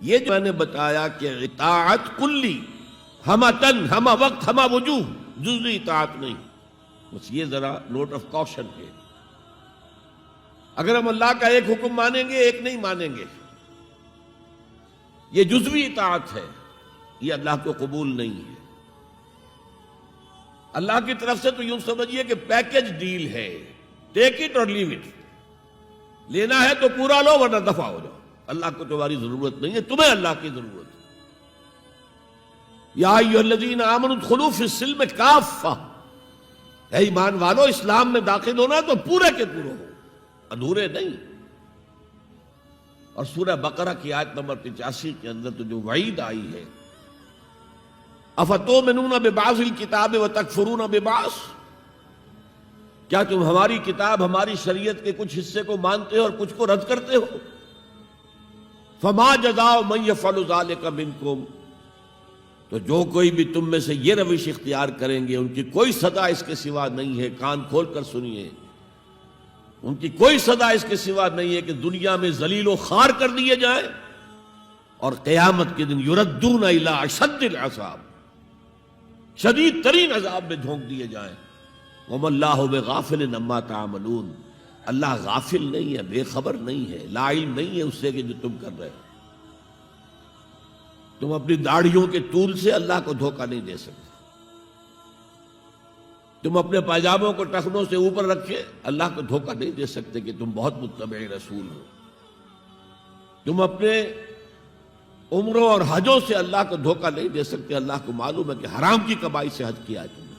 یہ جو میں نے بتایا کہ اطاعت کلی، ہمہ تن، ہمہ وقت، ہمہ وجوہ، جزوی اطاعت نہیں، بس یہ ذرا نوٹ آف کاشن ہے۔ اگر ہم اللہ کا ایک حکم مانیں گے ایک نہیں مانیں گے، یہ جزوی اطاعت ہے، یہ اللہ کو قبول نہیں ہے۔ اللہ کی طرف سے تو یوں سمجھیے کہ پیکج ڈیل ہے، ٹیک اٹ اور لیو اٹ، لینا ہے تو پورا لو ورنہ دفع ہو جاؤ، اللہ کو تمہاری ضرورت نہیں ہے، تمہیں اللہ کی ضرورت ہے۔ یا ایھا الذین آمنوا ادخلوا فی السلم کافہ، اے ایمان والو اسلام میں داخل ہونا تو پورے کے پورے ہو، ادھورے نہیں۔ اور سورہ بقرہ کی آیت نمبر 85 کے اندر تو جو وعید آئی ہے، افتؤمنون ببعض الکتاب وتکفرون ببعض، کیا تم ہماری کتاب، ہماری شریعت کے کچھ حصے کو مانتے ہو اور کچھ کو رد کرتے ہو؟ فما جزاء من یفعل ذلک منکم، تو جو کوئی بھی تم میں سے یہ روش اختیار کریں گے ان کی کوئی سزا اس کے سوا نہیں ہے، کان کھول کر سنیے، ان کی کوئی سزا اس کے سوا نہیں ہے کہ دنیا میں ذلیل و خوار کر دیے جائیں اور قیامت کے دن یردون الی اشد العذاب، شدید ترین عذاب میں جھونک دیے جائیں۔ وما اللہ بغافل عما تعملون، اللہ غافل نہیں ہے، بے خبر نہیں ہے، لا علم نہیں ہے اس سے کہ جو تم کر رہے ہو۔ تم اپنی داڑھیوں کے طول سے اللہ کو دھوکہ نہیں دے سکتے، تم اپنے پائجاموں کو ٹخنوں سے اوپر رکھے اللہ کو دھوکہ نہیں دے سکتے کہ تم بہت متبع رسول ہو، تم اپنے عمروں اور حجوں سے اللہ کو دھوکہ نہیں دے سکتے، اللہ کو معلوم ہے کہ حرام کی کمائی سے حج کیا ہے تم نے،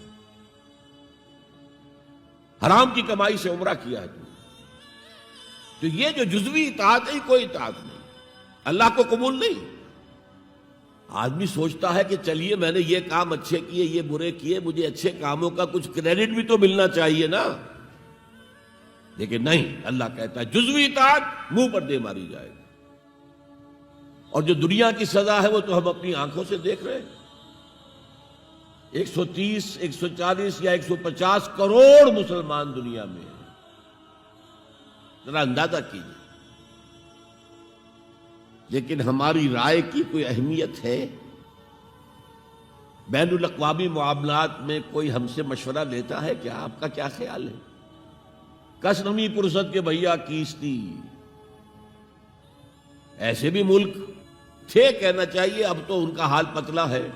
حرام کی کمائی سے عمرہ کیا ہے تم نے۔ تو یہ جو جزوی اطاعت ہے کوئی اطاعت نہیں، اللہ کو قبول نہیں۔ آدمی سوچتا ہے کہ چلیے میں نے یہ کام اچھے کیے، یہ برے کیے، مجھے اچھے کاموں کا کچھ کریڈٹ بھی تو ملنا چاہیے نا، لیکن نہیں، اللہ کہتا ہے جزوی اطاعت منہ پر دے ماری جائے گی، اور جو دنیا کی سزا ہے وہ تو ہم اپنی آنکھوں سے دیکھ رہے ہیں۔ 130، 140 یا 150 کروڑ مسلمان دنیا میں ہیں، ذرا اندازہ کیجیے، لیکن ہماری رائے کی کوئی اہمیت ہے؟ بین الاقوامی معاملات میں کوئی ہم سے مشورہ لیتا ہے کیا؟ آپ کا کیا خیال ہے؟ کس نمی پرست کے بھیا کیستی، ایسے بھی ملک تھے کہنا چاہیے، اب تو ان کا حال پتلا ہے،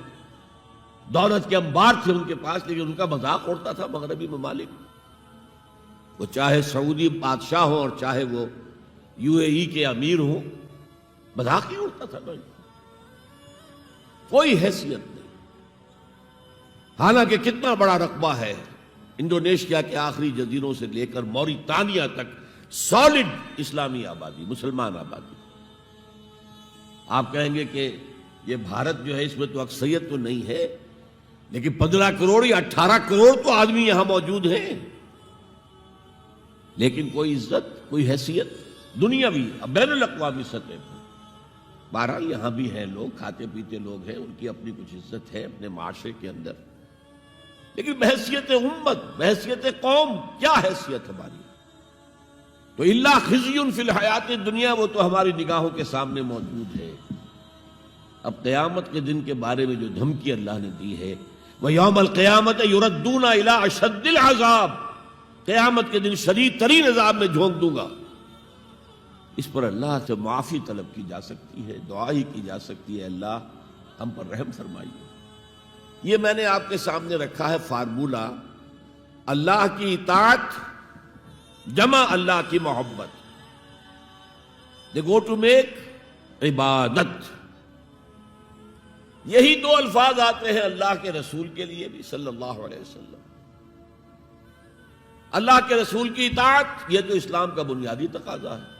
دولت کے انبار تھے ان کے پاس، لیکن ان کا مذاق اڑتا تھا مغربی ممالک، وہ چاہے سعودی بادشاہ ہوں اور چاہے وہ UAE کے امیر ہوں، مذاق ہی اڑتا تھا، کوئی حیثیت نہیں۔ حالانکہ کتنا بڑا رقبہ ہے، انڈونیشیا کے آخری جزیروں سے لے کر موریتانیہ تک سالڈ اسلامی آبادی، مسلمان آبادی۔ آپ کہیں گے کہ یہ بھارت جو ہے اس میں تو اکثریت تو نہیں ہے، لیکن 15 کروڑ یا 18 کروڑ تو آدمی یہاں موجود ہیں، لیکن کوئی عزت، کوئی حیثیت دنیاوی بین الاقوامی سطح پر۔ بہرحال یہاں بھی ہیں لوگ، کھاتے پیتے لوگ ہیں، ان کی اپنی کچھ عزت ہے اپنے معاشرے کے اندر، لیکن بحیثیت امت، بحیثیت قوم کیا حیثیت ہماری؟ تو الا خزی فی الحیات الدنیا، وہ تو ہماری نگاہوں کے سامنے موجود ہے۔ اب قیامت کے دن کے بارے میں جو دھمکی اللہ نے دی ہے، وَيَوْمَ الْقِيَامَةِ يُرَدُّونَ إِلَىٰ أَشَدِّ الْعَذَابِ، قیامت کے دن شدید ترین عذاب میں جھونک دوں گا۔ اس پر اللہ سے معافی طلب کی جا سکتی ہے، دعا ہی کی جا سکتی ہے، اللہ ہم پر رحم فرمائیے۔ یہ میں نے آپ کے سامنے رکھا ہے فارمولہ، اللہ کی اطاعت جمع اللہ کی محبت، دے گو ٹو میک عبادت۔ یہی دو الفاظ آتے ہیں اللہ کے رسول کے لیے بھی صلی اللہ علیہ وسلم۔ اللہ کے رسول کی اطاعت یہ تو اسلام کا بنیادی تقاضا ہے،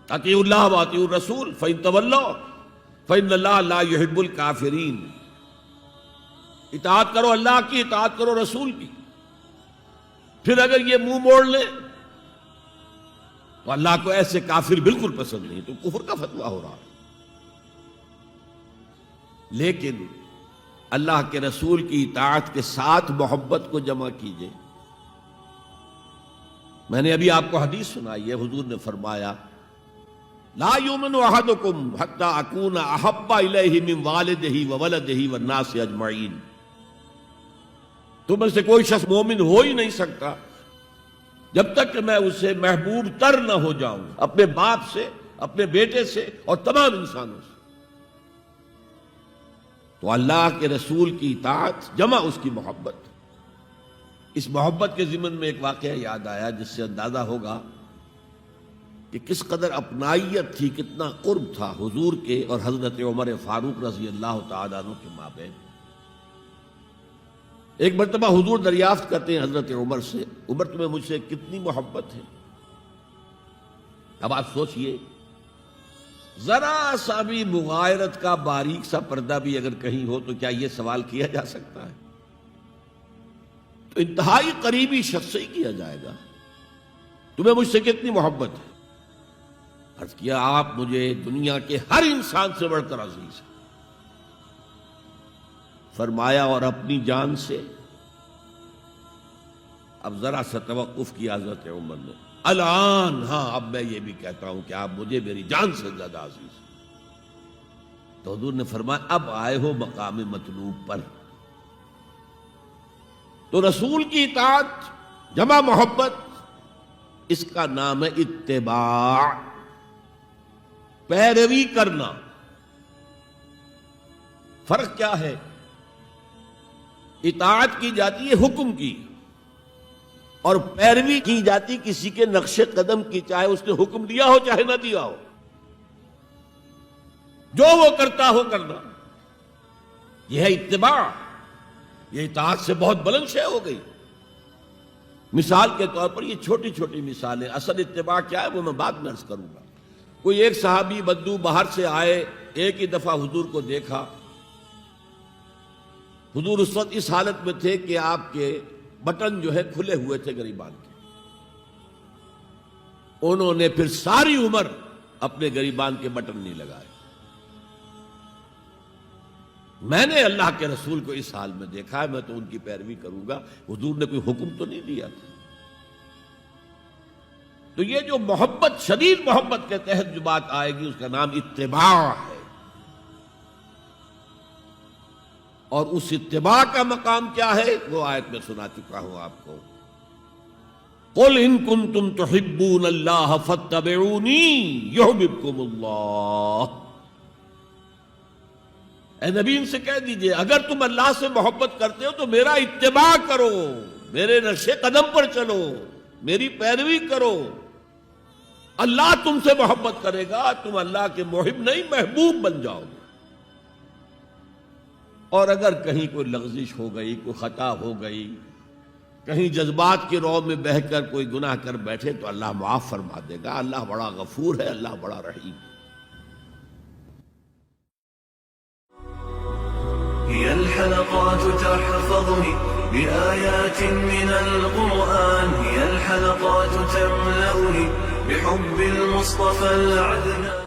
اطیعوا اللہ واطیعوا الرسول فإن تولوا فإن اللہ لا يحب الکافرین۔ اطاعت کرو اللہ کی، اطاعت کرو رسول کی، پھر اگر یہ منہ موڑ لیں تو اللہ کو ایسے کافر بالکل پسند نہیں، تو کفر کا فتویٰ ہو رہا ہے۔ لیکن اللہ کے رسول کی اطاعت کے ساتھ محبت کو جمع کیجئے۔ میں نے ابھی آپ کو حدیث سنائی ہے، حضور نے فرمایا لا یؤمن احدکم حتی اکون احب الیہ من والدہ وولدہ والناس اجمعین. تم میں سے کوئی شخص مومن ہو ہی نہیں سکتا جب تک کہ میں اسے محبوب تر نہ ہو جاؤں اپنے باپ سے، اپنے بیٹے سے اور تمام انسانوں سے. تو اللہ کے رسول کی اطاعت جمع اس کی محبت. اس محبت کے ضمن میں ایک واقعہ یاد آیا جس سے اندازہ ہوگا کہ کس قدر اپنائیت تھی، کتنا قرب تھا حضور کے اور حضرت عمر فاروق رضی اللہ تعالیٰ عنہ کے مابین. ایک مرتبہ حضور دریافت کرتے ہیں حضرت عمر سے، عمر تمہیں مجھ سے کتنی محبت ہے؟ اب آپ سوچئے، ذرا سا بھی مغایرت کا باریک سا پردہ بھی اگر کہیں ہو تو کیا یہ سوال کیا جا سکتا ہے؟ تو انتہائی قریبی شخص سے ہی کیا جائے گا، تمہیں مجھ سے کتنی محبت ہے؟ عرض کیا آپ مجھے دنیا کے ہر انسان سے بڑھ کر عزیز ہیں. فرمایا اور اپنی جان سے؟ اب ذرا سا توقف کیا حضرت عمر نے. الان ہاں، اب میں یہ بھی کہتا ہوں کہ آپ مجھے میری جان سے زیادہ عزیز ہیں. تو حضور نے فرمایا اب آئے ہو مقام مطلوب پر. تو رسول کی اطاعت جمع محبت، اس کا نام ہے اتباع، پیروی کرنا. فرق کیا ہے؟ اطاعت کی جاتی ہے حکم کی، اور پیروی کی جاتی کسی کے نقش قدم کی، چاہے اس نے حکم دیا ہو چاہے نہ دیا ہو، جو وہ کرتا ہو کرنا. یہ ہے اتباع. یہ اطاعت سے بہت بلند شے ہو گئی. مثال کے طور پر یہ چھوٹی چھوٹی مثالیں، اصل اتباع کیا ہے وہ میں بعد میں عرض کروں گا. کوئی ایک صحابی بدو باہر سے آئے، ایک ہی دفعہ حضور کو دیکھا. حضور اس وقت اس حالت میں تھے کہ آپ کے بٹن جو ہے کھلے ہوئے تھے گریبان کے. انہوں نے پھر ساری عمر اپنے گریبان کے بٹن نہیں لگائے. میں نے اللہ کے رسول کو اس حال میں دیکھا ہے، میں تو ان کی پیروی کروں گا. حضور نے کوئی حکم تو نہیں دیا تھا. تو یہ جو محبت، شدید محبت کے تحت جو بات آئے گی اس کا نام اتباع ہے. اور اس اتباع کا مقام کیا ہے وہ آیت میں سنا چکا ہوں آپ کو. قل ان کنتم تحبون اللہ فاتبعونی یحببکم اللہ. اے نبی ان سے کہہ دیجئے اگر تم اللہ سے محبت کرتے ہو تو میرا اتباع کرو، میرے نقش قدم پر چلو، میری پیروی کرو. اللہ تم سے محبت کرے گا، تم اللہ کے محب نہیں محبوب بن جاؤ گے. اور اگر کہیں کوئی لغزش ہو گئی، کوئی خطا ہو گئی، کہیں جذبات کی رو میں بہہ کر کوئی گناہ کر بیٹھے تو اللہ معاف فرما دے گا. اللہ بڑا غفور ہے، اللہ بڑا رحیم. هي الحلقات تحفظني بآيات من القرآن، هي الحلقات تملأني بحب المصطفى العدنان.